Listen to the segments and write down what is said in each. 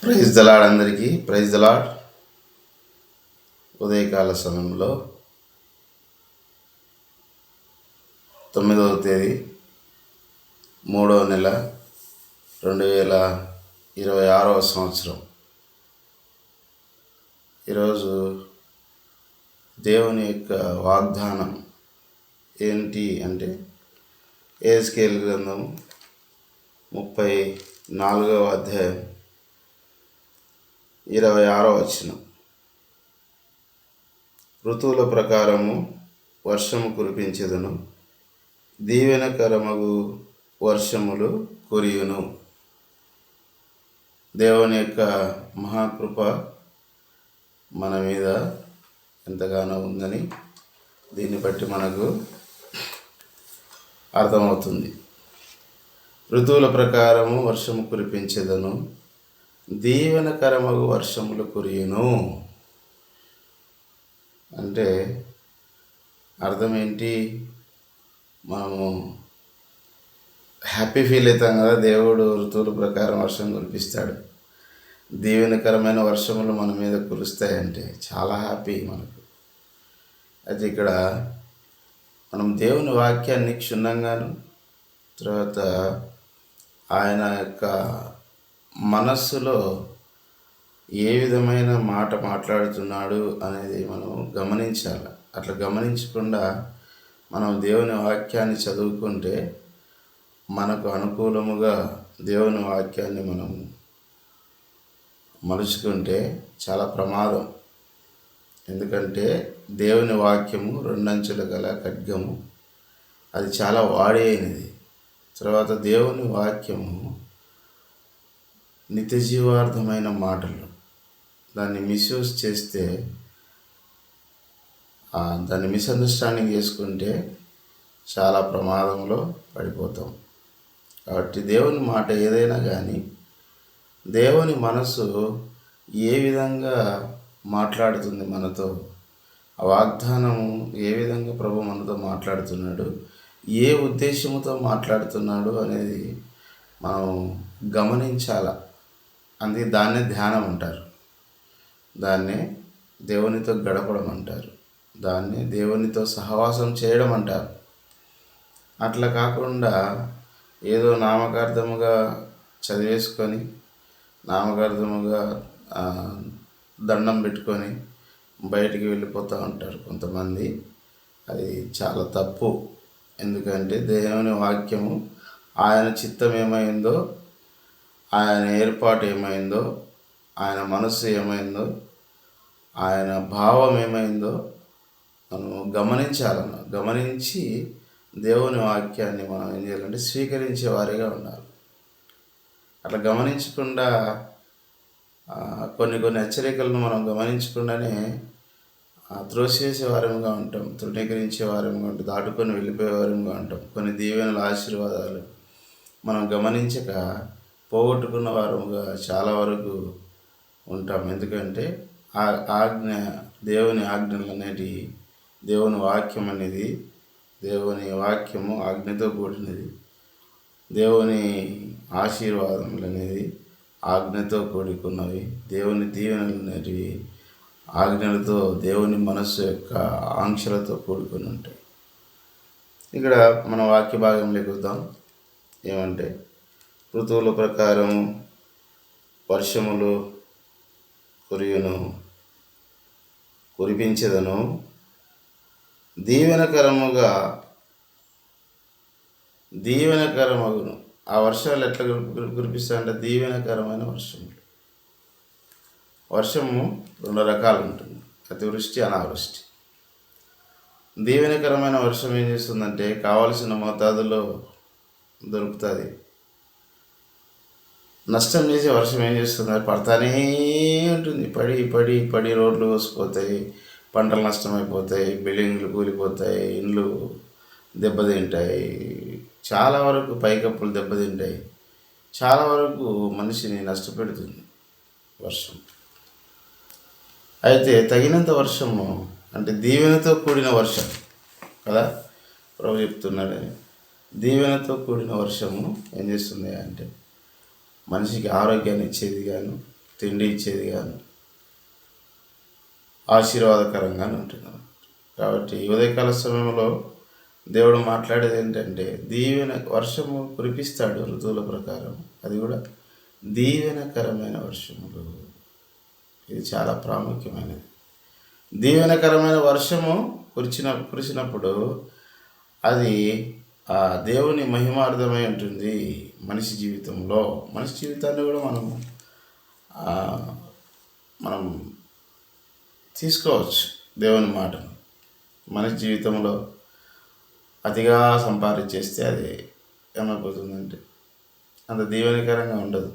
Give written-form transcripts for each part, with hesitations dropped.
Praise the Lord అందరికీ. Praise the Lord. ఉదయకాల సమయంలో 9వ తేదీ 3వ నెల 2026వ సంవత్సరం. ఈరోజు దేవుని యొక్క వాగ్దానం ఏంటి అంటే యెహెజ్కేలు గ్రంథం 34వ అధ్యాయం 26వ వచనం. ఋతువుల ప్రకారము వర్షము కురిపించెదను, దీవెనకరమగు వర్షములు కురియును. దేవుని యొక్క మహాకృప మన మీద ఎంతగానో ఉందని దీన్ని బట్టి మనకు అర్థమవుతుంది. ఋతువుల ప్రకారము వర్షము కురిపించెదను, దీవెనకరమగు వర్షములు కురియును. అంటే అర్థం ఏంటి? మనము హ్యాపీ ఫీల్ అవుతాం కదా, దేవుడు ఋతువుల ప్రకారం వర్షం కురిపిస్తాడు, దీవెనకరమైన వర్షములు మన మీద కురుస్తాయంటే చాలా హ్యాపీ మనకు. అయితే ఇక్కడ మనం దేవుని వాక్యాన్ని క్షుణ్ణంగాను, తర్వాత ఆయన యొక్క మనస్సులో ఏ విధమైన మాట మాట్లాడుతున్నాడు అనేది మనం గమనించాలి. అట్లా గమనించకుండా మనం దేవుని వాక్యాన్ని చదువుకుంటే, మనకు అనుకూలముగా దేవుని వాక్యాన్ని మనం మలుచుకుంటే చాలా ప్రమాదం. ఎందుకంటే దేవుని వాక్యము రెండంచుల గల ఖడ్గము, అది చాలా వాడి అయినది. తర్వాత దేవుని వాక్యము నిత్య జీవార్థమైన మాటలు. దాన్ని మిస్యూజ్ చేస్తే, దాన్ని మిస్అండర్స్టాండింగ్ చేసుకుంటే చాలా ప్రమాదంలో పడిపోతాం. కాబట్టి దేవుని మాట ఏదైనా కానీ, దేవుని మనసు ఏ విధంగా మాట్లాడుతుంది మనతో, ఆ వాగ్దానము ఏ విధంగా ప్రభు మనతో మాట్లాడుతున్నాడు, ఏ ఉద్దేశంతో మాట్లాడుతున్నాడు అనేది మనం గమనించాల. అందుకే దాన్నే ధ్యానం అంటారు, దాన్నే దేవునితో గడపడం అంటారు, దాన్ని దేవునితో సహవాసం చేయడం అంటారు. అట్లా కాకుండా ఏదో నామకార్థముగా చదివేసుకొని, నామకార్థముగా దండం పెట్టుకొని బయటికి వెళ్ళిపోతూ ఉంటారు కొంతమంది. అది చాలా తప్పు. ఎందుకంటే దేవుని వాక్యము ఆయన చిత్తం ఏమైందో, ఆయన ఏర్పాటు ఏమైందో, ఆయన మనస్సు ఏమైందో, ఆయన భావం ఏమైందో మనం గమనించాలన్న. గమనించి దేవుని వాక్యాన్ని మనం ఏం చేయాలంటే స్వీకరించే వారిగా ఉండాలి. అట్లా గమనించకుండా కొన్ని హెచ్చరికలను మనం గమనించకుండానే త్రోసివేసే వారంగా ఉంటాం, తృణీకరించే వారంగా ఉంటాం, దాటుకొని వెళ్ళిపోయే వారంగా ఉంటాం. కొన్ని దీవెనల ఆశీర్వాదాలు మనం గమనించక పోగొట్టుకున్న వారముగా చాలా వరకు ఉంటాం. ఎందుకంటే దేవుని ఆజ్ఞలు అనేటివి, దేవుని వాక్యం అనేది, దేవుని వాక్యము ఆజ్ఞతో కూడినది, దేవుని ఆశీర్వాదములు అనేది ఆజ్ఞతో కూడుకున్నవి, దేవుని దీవెనలు అనేటివి ఆజ్ఞలతో, దేవుని మనస్సు యొక్క ఆంక్షలతో కూడుకొని ఉంటాయి. ఇక్కడ మన వాక్య భాగంలోకి వద్దాం. ఏమంటే, ఋతువుల ప్రకారం వర్షములు కురియును, కురిపించెదను, దీవెనకరమగును. ఆ వర్షాలు ఎట్లా కురిపిస్తాయంటే దీవెనకరమైన వర్షములు. వర్షము 2 రకాలు ఉంటుంది, అతివృష్టి, అనావృష్టి. దీవెనకరమైన వర్షం ఏం చేస్తుందంటే కావలసిన మోతాదులో దొరుకుతుంది. నష్టం చేసే వర్షం ఏం చేస్తుంది, పడతానే ఉంటుంది. పడి పడి పడి రోడ్లు కోసిపోతాయి, పంటలు నష్టమైపోతాయి, బిల్డింగ్లు కూలిపోతాయి, ఇండ్లు దెబ్బతింటాయి, చాలా వరకు పైకప్పులు దెబ్బతింటాయి, చాలా వరకు మనిషిని నష్టపెడుతుంది వర్షం. అయితే తగినంత వర్షము అంటే దీవెనతో కూడిన వర్షం కదా ప్రభు చెప్తున్నాడు. దీవెనతో కూడిన వర్షము ఏం చేస్తుంది అంటే మనిషికి ఆరోగ్యాన్ని ఇచ్చేది గాను, తిండి ఇచ్చేది కానీ ఆశీర్వాదకరంగానే ఉంటుంది. కాబట్టి ఉదయకాల సమయంలో దేవుడు మాట్లాడేది ఏంటంటే వర్షము కురిపిస్తాడు ఋతువుల ప్రకారం, అది కూడా దీవెనకరమైన వర్షములు. ఇది చాలా ప్రాముఖ్యమైనది. దీవెనకరమైన వర్షము కురిసినప్పుడు అది ఆ దేవుని మహిమార్థమై ఉంటుంది మనిషి జీవితంలో. మనిషి జీవితాన్ని కూడా మనం తీసుకోవచ్చు దేవుని మాటను. మనిషి జీవితంలో అతిగా సంపాదించేస్తే అది ఏమైపోతుందంటే అంత దీవెనకరంగా ఉండదు.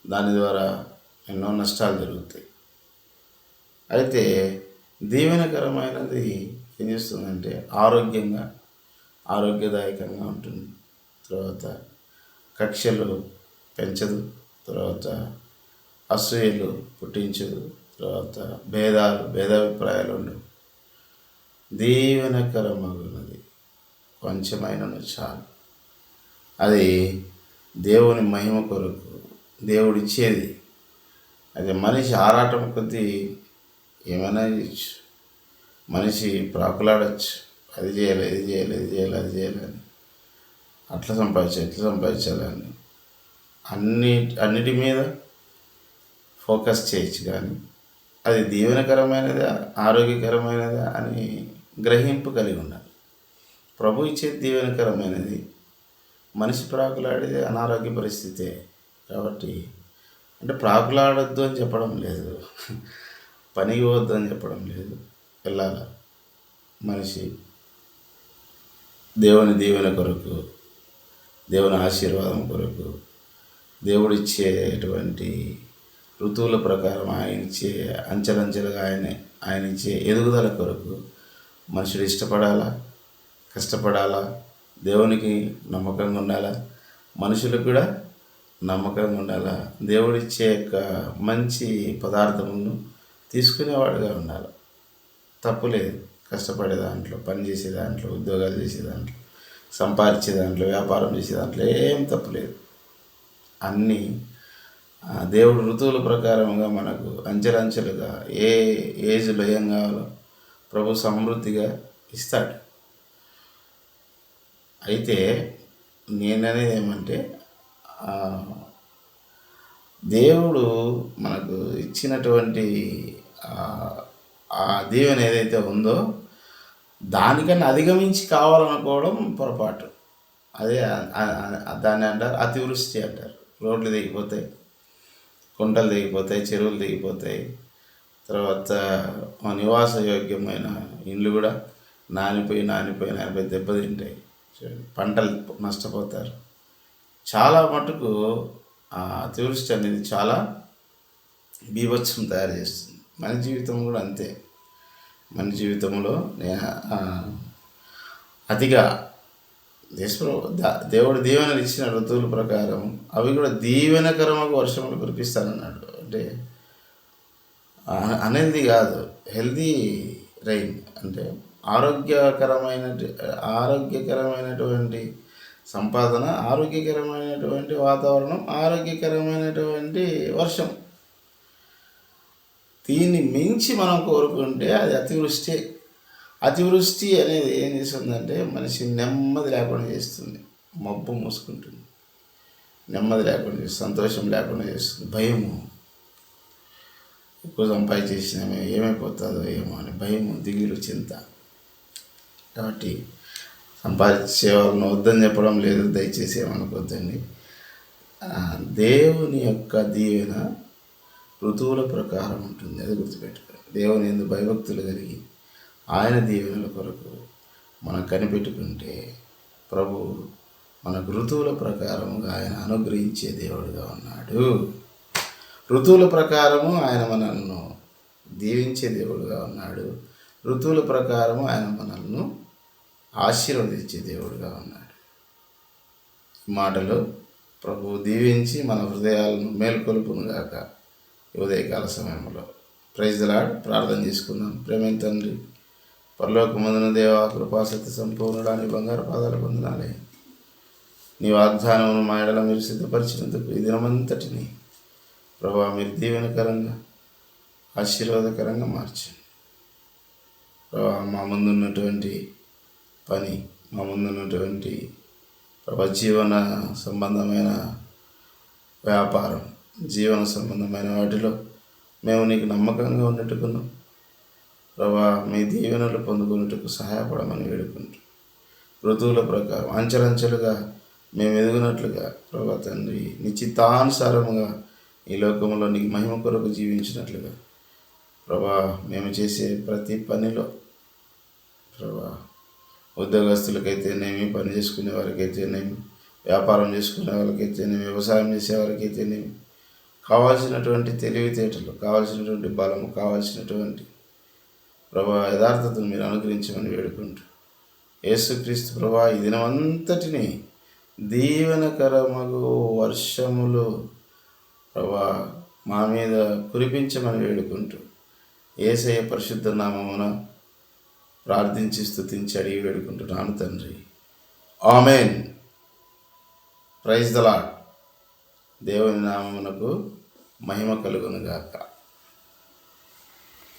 దాని ద్వారా ఎన్నో నష్టాలు జరుగుతాయి. అయితే దీవెనకరమైనది ఏం చేస్తుందంటే ఆరోగ్యదాయకంగా ఉంటుంది. తర్వాత కక్షలు పెంచదు, తర్వాత అసూయలు పుట్టించదు, తర్వాత భేదాభిప్రాయాలు ఉండవు. దీవెనకరమగునది కొంచెమైనను చాలు. అది దేవుని మహిమ కొరకు దేవుడిచ్చేది. అది మనిషి ఆరాటం కొద్దీ ఏమైనా చేయొచ్చు, మనిషి ప్రాకులాడచ్చు. అది చేయాలి, ఇది చేయాలి, ఇది చేయాలి, అది చేయాలని, అట్లా సంపాదించాలని అన్నిటి మీద ఫోకస్ చేయొచ్చు. కానీ అది దీవెనకరమైనదా ఆరోగ్యకరమైనదా అని గ్రహింపు కలిగి ఉండాలి. ప్రభు ఇచ్చేది దీవెనకరమైనది, మనిషి ప్రాకులాడేది అనారోగ్య పరిస్థితే. కాబట్టి అంటే ప్రాకులాడొద్దు అని చెప్పడం లేదు, పనికి పోవద్దు అని చెప్పడం లేదు. వెళ్ళాల మనిషి దేవుని దీవెన కొరకు, దేవుని ఆశీర్వాదం కొరకు, దేవుడిచ్చేటువంటి ఋతువుల ప్రకారం ఆయన ఇచ్చే అంచెలంచెలుగా ఆయన ఇచ్చే ఎదుగుదల కొరకు మనుషుడు ఇష్టపడాలా, కష్టపడాలా, దేవునికి నమ్మకంగా ఉండాలా, మనుషులకు కూడా నమ్మకంగా ఉండాలా. దేవుడిచ్చే యొక్క మంచి పదార్థములను తీసుకునేవాడుగా ఉండాలి. తప్పులేదు. కష్టపడే దాంట్లో, పని చేసే దాంట్లో, ఉద్యోగాలు చేసే దాంట్లో, సంపాదించే దాంట్లో, వ్యాపారం చేసే దాంట్లో ఏం తప్పులేదు. అన్నీ దేవుడు ఋతువుల ప్రకారంగా మనకు అంచెలంచెలుగా ఏ ఏజ్లో ఏం కావాలో ప్రభు సమృద్ధిగా ఇస్తాడు. అయితే నేననేది ఏమంటే దేవుడు మనకు ఇచ్చినటువంటి ఆ దీవెన ఏదైతే ఉందో దానికన్నా అధిగమించి కావాలనుకోవడం పొరపాటు. అదే దాన్ని అంటారు అతివృష్టి అంటారు. రోడ్లు తెగిపోతాయి, కుంటలు తెగిపోతాయి, చెరువులు తెగిపోతాయి, తర్వాత నివాస యోగ్యమైన ఇండ్లు కూడా నానిపోయి దెబ్బతింటాయి, పంటలు నష్టపోతారు. చాలా మటుకు అతివృష్టి అనేది చాలా బీభత్సం తయారు చేస్తుంది. మన జీవితం కూడా అంతే. మన జీవితంలో అతిగా దేవుడు దీవెనలు ఇచ్చిన ఋతువుల ప్రకారం అవి కూడా దీవెనకరముగా వర్షములు కురిపిస్తానన్నాడు. అంటే అనేది కాదు, హెల్దీ రైన్ అంటే ఆరోగ్యకరమైనటువంటి సంపాదన, ఆరోగ్యకరమైనటువంటి వాతావరణం, ఆరోగ్యకరమైనటువంటి వర్షం. దీన్ని మించి మనం కోరుకుంటే అది అతివృష్టి. అతివృష్టి అనేది ఏం చేస్తుందంటే మనిషి నెమ్మది లేకుండా చేస్తుంది, మబ్బు మూసుకుంటుంది, నెమ్మది లేకుండా చేస్తుంది, సంతోషం లేకుండా చేస్తుంది, భయము. ఎక్కువ సంపాదించేసినామే ఏమైపోతుందో ఏమో అని భయము, దిగులు, చింత. కాబట్టి సంపాదించే వాళ్ళని వద్దని చెప్పడం లేదు, దయచేసి ఏమనుకోద్దండి. దేవుని యొక్క దీవెన ఋతువుల ప్రకారం ఉంటుంది, అది గుర్తుపెట్టుకోండి. దేవుని యందు భయభక్తులు కలిగి ఆయన దీవెనల కొరకు మనం కనిపెట్టుకుంటే ప్రభు మనకు ఋతువుల ప్రకారముగా ఆయన అనుగ్రహించే దేవుడుగా ఉన్నాడు. ఋతువుల ప్రకారము ఆయన మనల్ని దీవించే దేవుడుగా ఉన్నాడు. ఋతువుల ప్రకారము ఆయన మనల్ని ఆశీర్వదించే దేవుడుగా ఉన్నాడు. ఈ మాటలు ప్రభు దీవించి మన హృదయాలను మేల్కొల్పునుగాక. ఉదయకాల సమయంలో ప్రైజ్ ది లార్డ్. ప్రార్థన చేసుకుందాం. ప్రేమైన తండ్రి, పరలోకమందున దేవా, కృపాసక్తి సంపూర్ణుడా, నీ బంగారు పాదాలు పొందనాలే. నీ వాగ్దానమును మా ఎడల మీరు సిద్ధపరిచినందుకు ఈ దినమంతటిని ప్రభా మీరు దీవెనకరంగా ఆశీర్వాదకరంగా మార్చండి. ప్రభా మా ముందున్నటువంటి పని, మా ముందున్నటువంటి ప్రభా జీవన సంబంధమైన వ్యాపారం, జీవన సంబంధమైన వాటిలో మేము నీకు నమ్మకంగా ఉన్నట్టుకున్నాం. ప్రభా మీ దీవెనలు పొందుకున్నట్టుకు సహాయపడమని వేడుకుంటూ ఋతువుల ప్రకారం అంచెలంచెలుగా మేము ఎదుగునట్లుగా ప్రభా తండ్రి నిశ్చితానుసారముగా ఈ లోకంలో నీకు మహిమ కొరకు జీవించినట్లుగా ప్రభా మేము చేసే ప్రతి పనిలో ప్రభా ఉద్యోగస్తులకైతేనేమి, పని చేసుకునే వారికైతేనేమి, వ్యాపారం చేసుకునే వాళ్ళకైతేనేమి, వ్యవసాయం చేసే వారికైతేనేమి కావాల్సినటువంటి తెలివితేటలు, కావాల్సినటువంటి బలము, కావాల్సినటువంటి ప్రభా యథార్థతను మీరు అనుగ్రహించమని వేడుకుంటూ యేసుక్రీస్తు ప్రభా ఈ దినమంతటిని దీవెనకరమగు వర్షములు ప్రభా మా మీద కురిపించమని వేడుకుంటూ యేసయ్య పరిశుద్ధ నామమున ప్రార్థించి స్తుతించి అడిగి వేడుకుంటున్నాను తండ్రి. ఆమెన్. Praise the Lord. దేవుని నామమునకు మహిమ కలుగునుగాక.